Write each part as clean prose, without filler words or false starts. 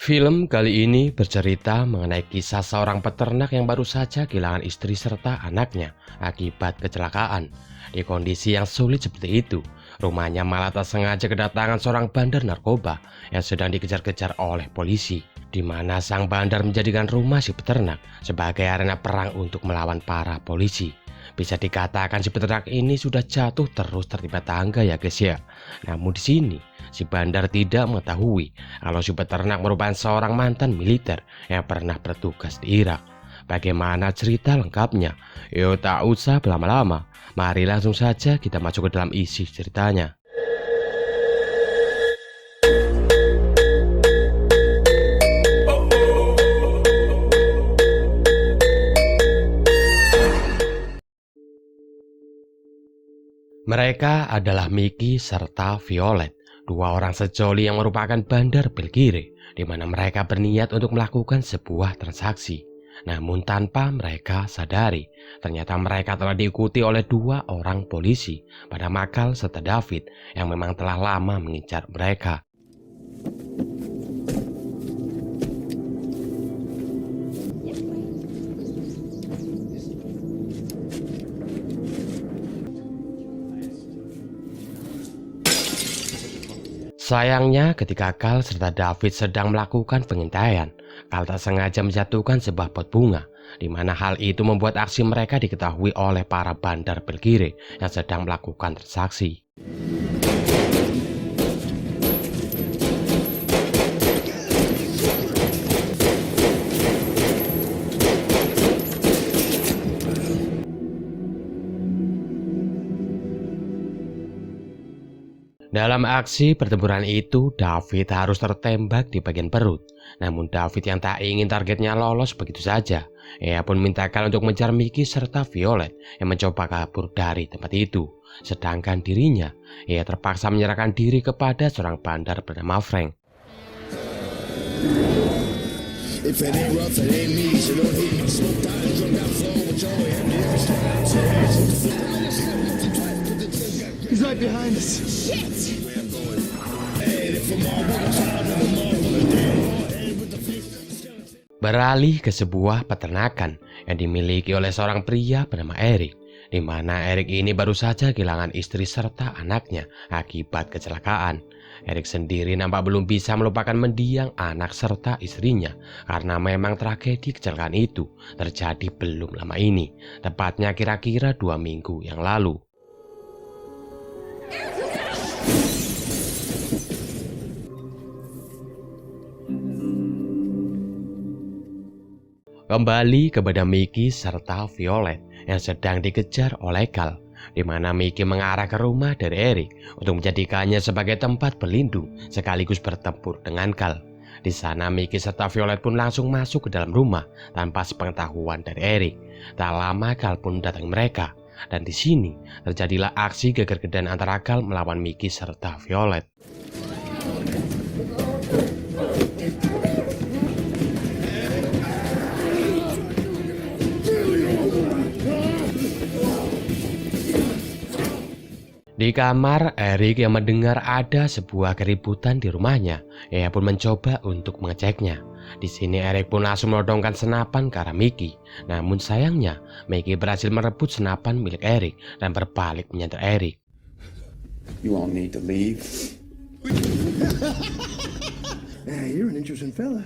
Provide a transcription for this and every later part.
Film kali ini bercerita mengenai kisah seorang peternak yang baru saja kehilangan istri serta anaknya akibat kecelakaan. Di kondisi yang sulit seperti itu, rumahnya malah tak sengaja kedatangan seorang bandar narkoba yang sedang dikejar-kejar oleh polisi, di mana sang bandar menjadikan rumah si peternak sebagai arena perang untuk melawan para polisi. Bisa dikatakan si peternak ini sudah jatuh terus tertimpa tangga ya guys ya. Namun di sini si bandar tidak mengetahui kalau si peternak merupakan seorang mantan militer yang pernah bertugas di Irak. Bagaimana cerita lengkapnya? Yuk tak usah berlama-lama, mari langsung saja kita masuk ke dalam isi ceritanya. Mereka adalah Mickey serta Violet, dua orang sejoli yang merupakan bandar Belgiri, di mana mereka berniat untuk melakukan sebuah transaksi. Namun tanpa mereka sadari, ternyata mereka telah diikuti oleh dua orang polisi pada Makal serta David yang memang telah lama mengincar mereka. Sayangnya ketika Carl serta David sedang melakukan pengintaian, Carl tak sengaja menjatuhkan sebuah pot bunga, di mana hal itu membuat aksi mereka diketahui oleh para bandar Belgiri yang sedang melakukan transaksi. Dalam aksi pertempuran itu, David harus tertembak di bagian perut. Namun David yang tak ingin targetnya lolos begitu saja. Ia pun minta Carl untuk mengejar Mickey serta Violet yang mencoba kabur dari tempat itu. Sedangkan dirinya, ia terpaksa menyerahkan diri kepada seorang bandar bernama Frank. He's right behind us. Shit! Beralih ke sebuah peternakan yang dimiliki oleh seorang pria bernama Eric, di mana Eric ini baru saja kehilangan istri serta anaknya akibat kecelakaan. Eric sendiri nampak belum bisa melupakan mendiang anak serta istrinya karena memang tragedi kecelakaan itu terjadi belum lama ini, tepatnya kira-kira 2 minggu yang lalu. Kembali kepada Mickey serta Violet yang sedang dikejar oleh Carl, di mana Mickey mengarah ke rumah dari Eric untuk menjadikannya sebagai tempat berlindung sekaligus bertempur dengan Carl. Di sana Mickey serta Violet pun langsung masuk ke dalam rumah tanpa sepengetahuan dari Eric. Tak lama Carl pun datang mereka, dan di sini terjadilah aksi geger-gedan antara Carl melawan Mickey serta Violet. Di kamar, Eric yang mendengar ada sebuah keributan di rumahnya. Ia pun mencoba untuk mengeceknya. Di sini Eric pun langsung melodongkan senapan ke arah Mickey. Namun sayangnya, Mickey berhasil merebut senapan milik Eric dan berbalik menyandra Eric. You won't need to leave. Hey, you're an interesting fella.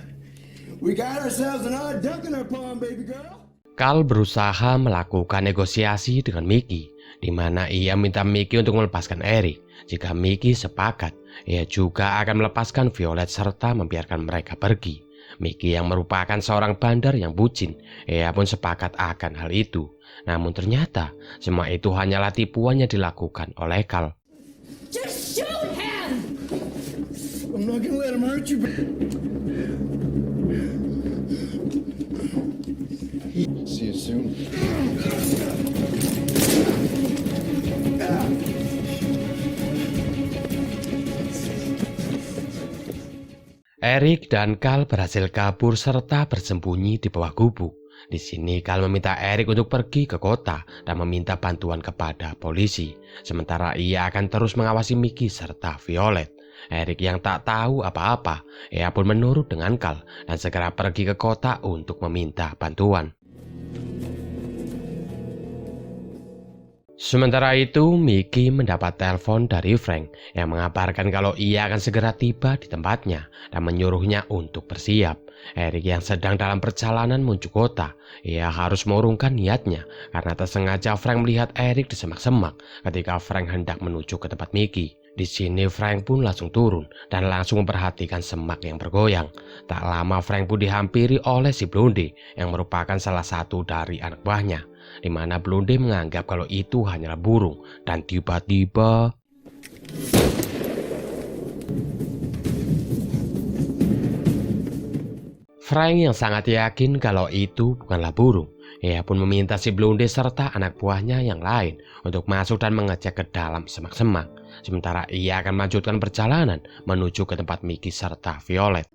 We got ourselves another duck in our pond, baby girl. Carl berusaha melakukan negosiasi dengan Mickey, di mana ia minta Mickey untuk melepaskan Eric. Jika Mickey sepakat, ia juga akan melepaskan Violet serta membiarkan mereka pergi. Mickey yang merupakan seorang bandar yang bucin, ia pun sepakat akan hal itu. Namun ternyata semua itu hanyalah tipuan yang dilakukan oleh Carl. Just shoot him! I'm not gonna let him hurt you. See you soon. Eric dan Carl berhasil kabur serta bersembunyi di bawah gubuk. Di sini Carl meminta Eric untuk pergi ke kota dan meminta bantuan kepada polisi. Sementara ia akan terus mengawasi Mickey serta Violet. Eric yang tak tahu apa-apa, ia pun menurut dengan Carl dan segera pergi ke kota untuk meminta bantuan. Sementara itu, Mickey mendapat telepon dari Frank yang mengabarkan kalau ia akan segera tiba di tempatnya dan menyuruhnya untuk bersiap. Eric yang sedang dalam perjalanan menuju kota, ia harus mengurungkan niatnya karena tersengaja Frank melihat Eric di semak-semak ketika Frank hendak menuju ke tempat Mickey. Di sini Frank pun langsung turun dan langsung memperhatikan semak yang bergoyang. Tak lama Frank pun dihampiri oleh si Blondie yang merupakan salah satu dari anak buahnya, di mana Blondie menganggap kalau itu hanyalah burung dan tiba-tiba Frank yang sangat yakin kalau itu bukanlah burung. Ia pun meminta si Blondie serta anak buahnya yang lain untuk masuk dan mengecek ke dalam semak-semak. Sementara ia akan melanjutkan perjalanan menuju ke tempat Mickey serta Violet.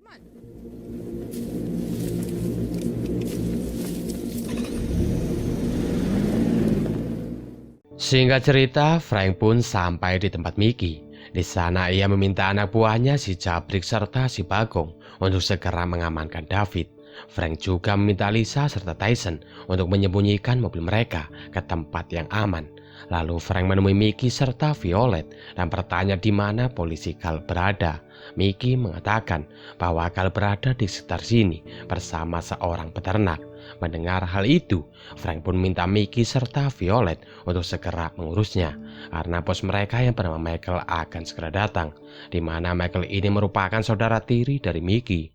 Singkat cerita, Frank pun sampai di tempat Mickey. Di sana ia meminta anak buahnya si Jabrik serta si Bagong untuk segera mengamankan David. Frank juga meminta Lisa serta Tyson untuk menyembunyikan mobil mereka ke tempat yang aman. Lalu Frank menemui Mickey serta Violet dan bertanya di mana polisi Carl berada. Mickey mengatakan bahwa Carl berada di sekitar sini bersama seorang peternak. Mendengar hal itu, Frank pun minta Mickey serta Violet untuk segera mengurusnya karena bos mereka yang bernama Michael akan segera datang, di mana Michael ini merupakan saudara tiri dari Mickey.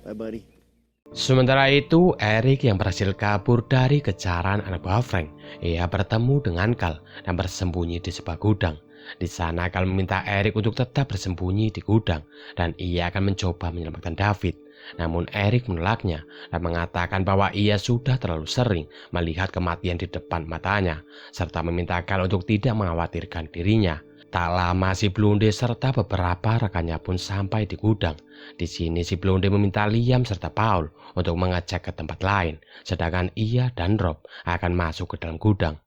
Bye, buddy. Sementara itu, Eric yang berhasil kabur dari kejaran anak buah Frank, ia bertemu dengan Carl dan bersembunyi di sebuah gudang. Di sana Carl meminta Eric untuk tetap bersembunyi di gudang dan ia akan mencoba menyelamatkan David. Namun Eric menolaknya dan mengatakan bahwa ia sudah terlalu sering melihat kematian di depan matanya, serta meminta Carl untuk tidak mengkhawatirkan dirinya. Tak lama si Blondie serta beberapa rekannya pun sampai di gudang. Di sini si Blondie meminta Liam serta Paul untuk mengecek ke tempat lain, sedangkan ia dan Rob akan masuk ke dalam gudang.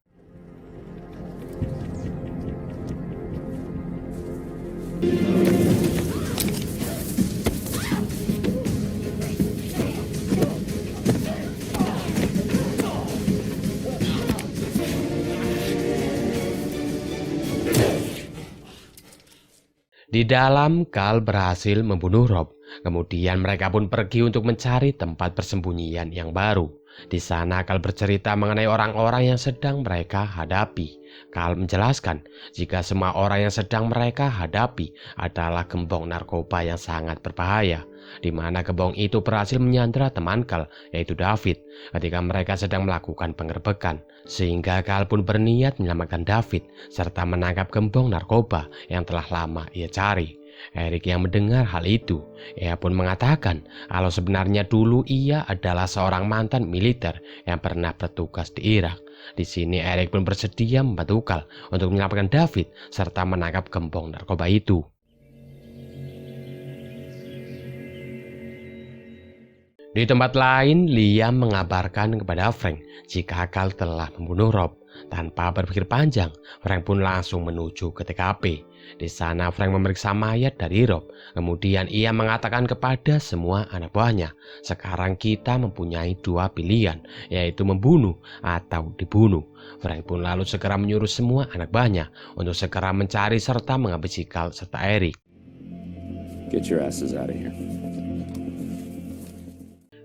Di dalam, Carl berhasil membunuh Rob. Kemudian mereka pun pergi untuk mencari tempat persembunyian yang baru. Di sana Carl bercerita mengenai orang-orang yang sedang mereka hadapi. Carl menjelaskan jika semua orang yang sedang mereka hadapi adalah gembong narkoba yang sangat berbahaya, di mana gembong itu berhasil menyandra teman Carl, yaitu David, ketika mereka sedang melakukan penggerbekan. Sehingga Carl pun berniat menyelamatkan David serta menangkap gembong narkoba yang telah lama ia cari. Eric yang mendengar hal itu, ia pun mengatakan kalau sebenarnya dulu ia adalah seorang mantan militer yang pernah bertugas di Irak. Di sini Eric pun bersedia membantu Carl untuk menyelamatkan David serta menangkap gembong narkoba itu. Di tempat lain, Liam mengabarkan kepada Frank jika Carl telah membunuh Rob. Tanpa berpikir panjang, Frank pun langsung menuju ke TKP. Di sana Frank memeriksa mayat dari Rob. Kemudian ia mengatakan kepada semua anak buahnya, sekarang kita mempunyai dua pilihan, yaitu membunuh atau dibunuh. Frank pun lalu segera menyuruh semua anak buahnya untuk segera mencari serta menghabisi Carl serta Eric. Get your asses out of here.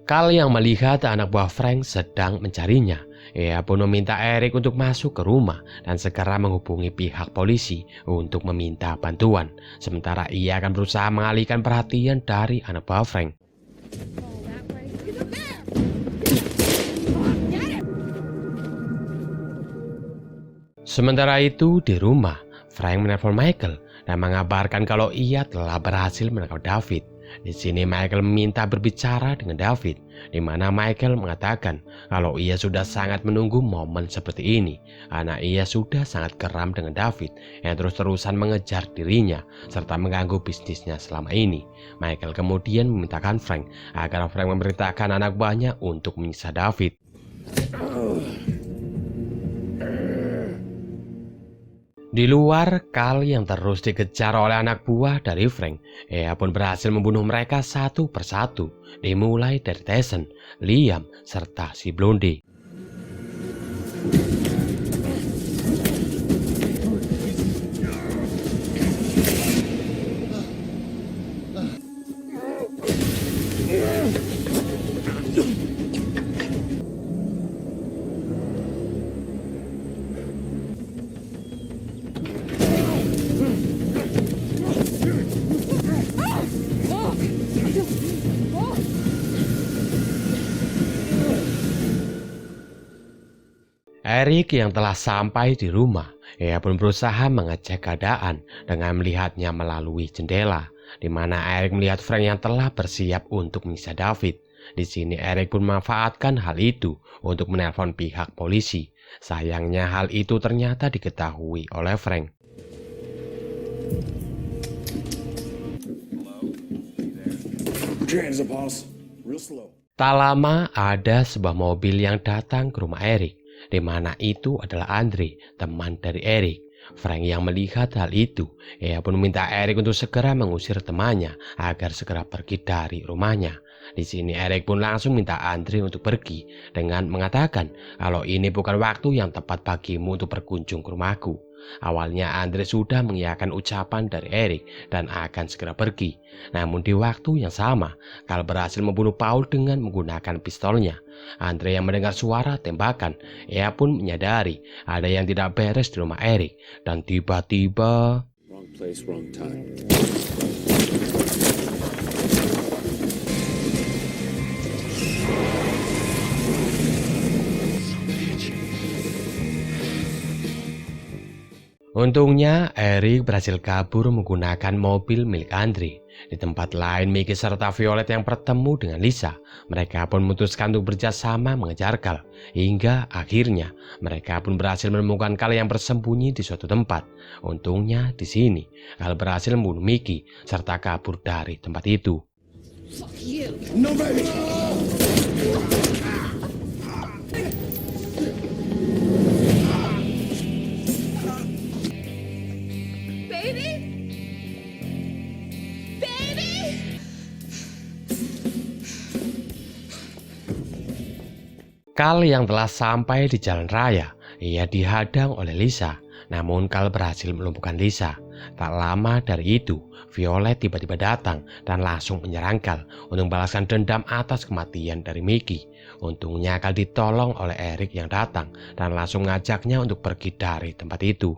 Carl yang melihat anak buah Frank sedang mencarinya, ia pun meminta Eric untuk masuk ke rumah dan segera menghubungi pihak polisi untuk meminta bantuan. Sementara ia akan berusaha mengalihkan perhatian dari anak buah Frank. Sementara itu di rumah, Frank menelpon Michael dan mengabarkan kalau ia telah berhasil menangkap David. Di sini Michael meminta berbicara dengan David, di mana Michael mengatakan kalau ia sudah sangat menunggu momen seperti ini, karena ia sudah sangat geram dengan David yang terus-terusan mengejar dirinya serta mengganggu bisnisnya selama ini. Michael kemudian memintakan Frank agar Frank memerintahkan anak buahnya untuk menyiksa David. Di luar, Carl yang terus dikejar oleh anak buah dari Frank, ia pun berhasil membunuh mereka satu persatu, dimulai dari Tyson, Liam, serta si Blondie. Eric yang telah sampai di rumah, ia pun berusaha mengecek keadaan dengan melihatnya melalui jendela, di mana Eric melihat Frank yang telah bersiap untuk menyiksa David. Di sini Eric pun memanfaatkan hal itu untuk menelpon pihak polisi. Sayangnya hal itu ternyata diketahui oleh Frank. Put your hands up, boss. Real slow. Tak lama ada sebuah mobil yang datang ke rumah Eric, di mana itu adalah Andre, teman dari Eric. Frank yang melihat hal itu, ia pun meminta Eric untuk segera mengusir temannya agar segera pergi dari rumahnya. Di sini Eric pun langsung minta Andre untuk pergi dengan mengatakan kalau ini bukan waktu yang tepat bagimu untuk berkunjung ke rumahku. Awalnya Andre sudah mengiyakan ucapan dari Eric dan akan segera pergi. Namun di waktu yang sama, Carl berhasil membunuh Paul dengan menggunakan pistolnya. Andre yang mendengar suara tembakan, ia pun menyadari ada yang tidak beres di rumah Eric. Dan tiba-tiba... Wrong place, wrong time. Untungnya, Eric berhasil kabur menggunakan mobil milik Andre. Di tempat lain, Mickey serta Violet yang bertemu dengan Lisa. Mereka pun memutuskan untuk bekerjasama mengejar Carl. Hingga akhirnya, mereka pun berhasil menemukan Carl yang bersembunyi di suatu tempat. Untungnya, di sini, Carl berhasil membunuh Mickey serta kabur dari tempat itu. Fuck you. No, baby. Baby? Baby? Carl yang telah sampai di jalan raya, ia dihadang oleh Lisa. Namun Carl berhasil melumpuhkan Lisa. Tak lama dari itu, Violet tiba-tiba datang dan langsung menyerang Carl untuk membalaskan dendam atas kematian dari Mickey. Untungnya Carl ditolong oleh Eric yang datang dan langsung mengajaknya untuk pergi dari tempat itu.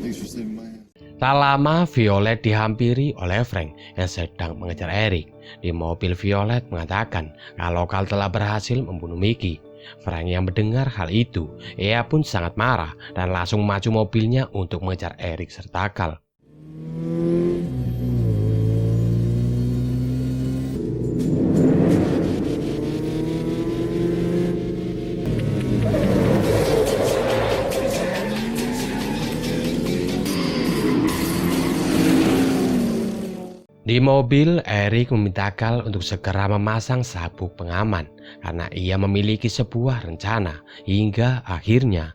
Thanks for saving my ass. Tak lama Violet dihampiri oleh Frank yang sedang mengejar Eric. Di mobil Violet mengatakan kalau Carl telah berhasil membunuh Mickey. Frank yang mendengar hal itu, ia pun sangat marah dan langsung maju mobilnya untuk mengejar Eric serta Carl. Di mobil, Eric meminta Carl untuk segera memasang sabuk pengaman karena ia memiliki sebuah rencana. Hingga akhirnya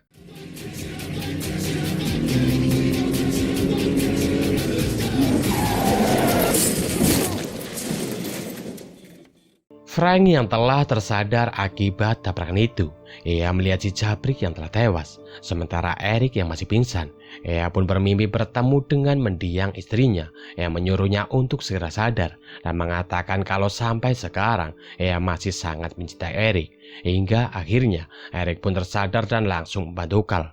Frank yang telah tersadar akibat tabrakan itu, ia melihat si Jabrik yang telah tewas. Sementara Eric yang masih pingsan, ia pun bermimpi bertemu dengan mendiang istrinya yang menyuruhnya untuk segera sadar dan mengatakan kalau sampai sekarang ia masih sangat mencintai Eric. Hingga akhirnya Eric pun tersadar dan langsung membantu Carl.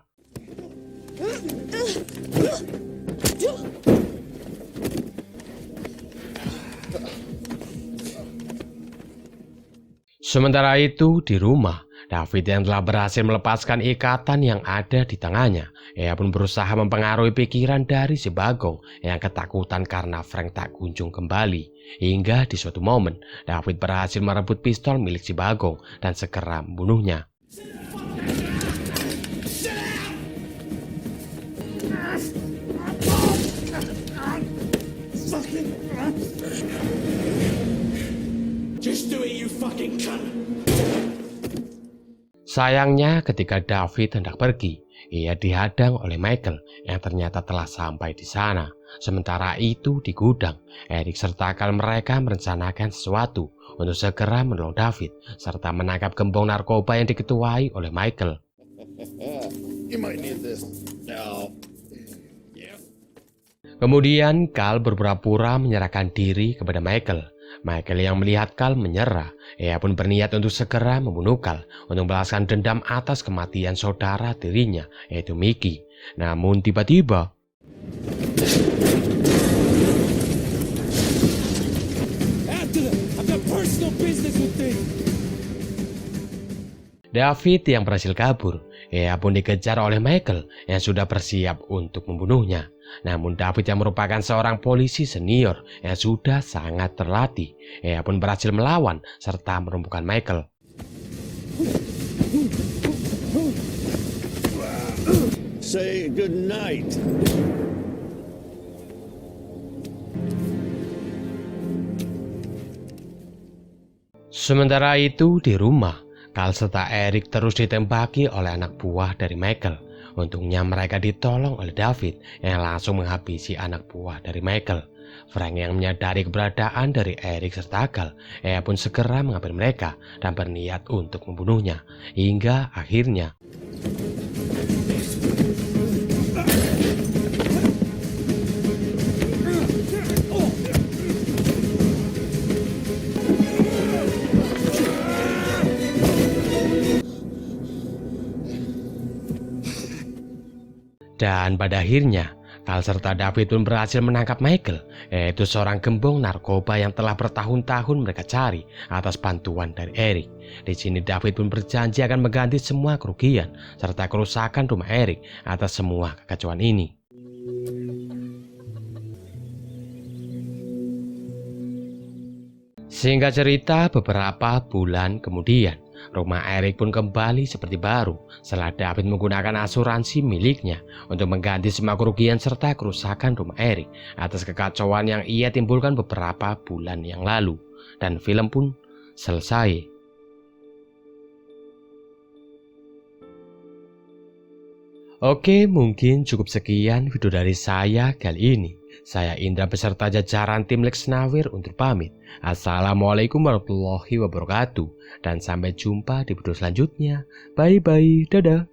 Sementara itu di rumah, David yang telah berhasil melepaskan ikatan yang ada di tangannya. Ia pun berusaha mempengaruhi pikiran dari si Bagong yang ketakutan karena Frank tak kunjung kembali. Hingga di suatu momen, David berhasil merebut pistol milik si Bagong dan segera membunuhnya. Just do it, you fucking cunt. Sayangnya ketika David hendak pergi, ia dihadang oleh Michael yang ternyata telah sampai di sana. Sementara itu di gudang, Eric serta akal mereka merencanakan sesuatu untuk segera menolong David serta menangkap gembong narkoba yang diketuai oleh Michael. You might need this. No. Kemudian Carl berpura-pura menyerahkan diri kepada Michael. Michael yang melihat Carl menyerah, ia pun berniat untuk segera membunuh Carl untuk membalaskan dendam atas kematian saudara tirinya, yaitu Mickey. Namun tiba-tiba David yang berhasil kabur, ia pun dikejar oleh Michael yang sudah bersiap untuk membunuhnya. Namun David yang merupakan seorang polisi senior yang sudah sangat terlatih, ia pun berhasil melawan serta melumpuhkan Michael. Say good night. Sementara itu di rumah, Carl serta Eric terus ditembaki oleh anak buah dari Michael. Untungnya mereka ditolong oleh David yang langsung menghabisi anak buah dari Michael. Frank yang menyadari keberadaan dari Eric serta Carl, ia pun segera mengambil mereka dan berniat untuk membunuhnya. Hingga akhirnya dan pada akhirnya, Carl serta David pun berhasil menangkap Michael, yaitu seorang gembong narkoba yang telah bertahun-tahun mereka cari atas bantuan dari Eric. Di sini David pun berjanji akan mengganti semua kerugian serta kerusakan rumah Eric atas semua kekacauan ini. Singkat cerita, beberapa bulan kemudian, rumah Eric pun kembali seperti baru setelah David menggunakan asuransi miliknya untuk mengganti semua kerugian serta kerusakan rumah Eric atas kekacauan yang ia timbulkan beberapa bulan yang lalu. Dan film pun selesai. Oke, mungkin cukup sekian video dari saya kali ini. Saya Indra beserta jajaran tim Lexnawir untuk pamit. Assalamualaikum warahmatullahi wabarakatuh. Dan sampai jumpa di video selanjutnya. Bye-bye, dadah.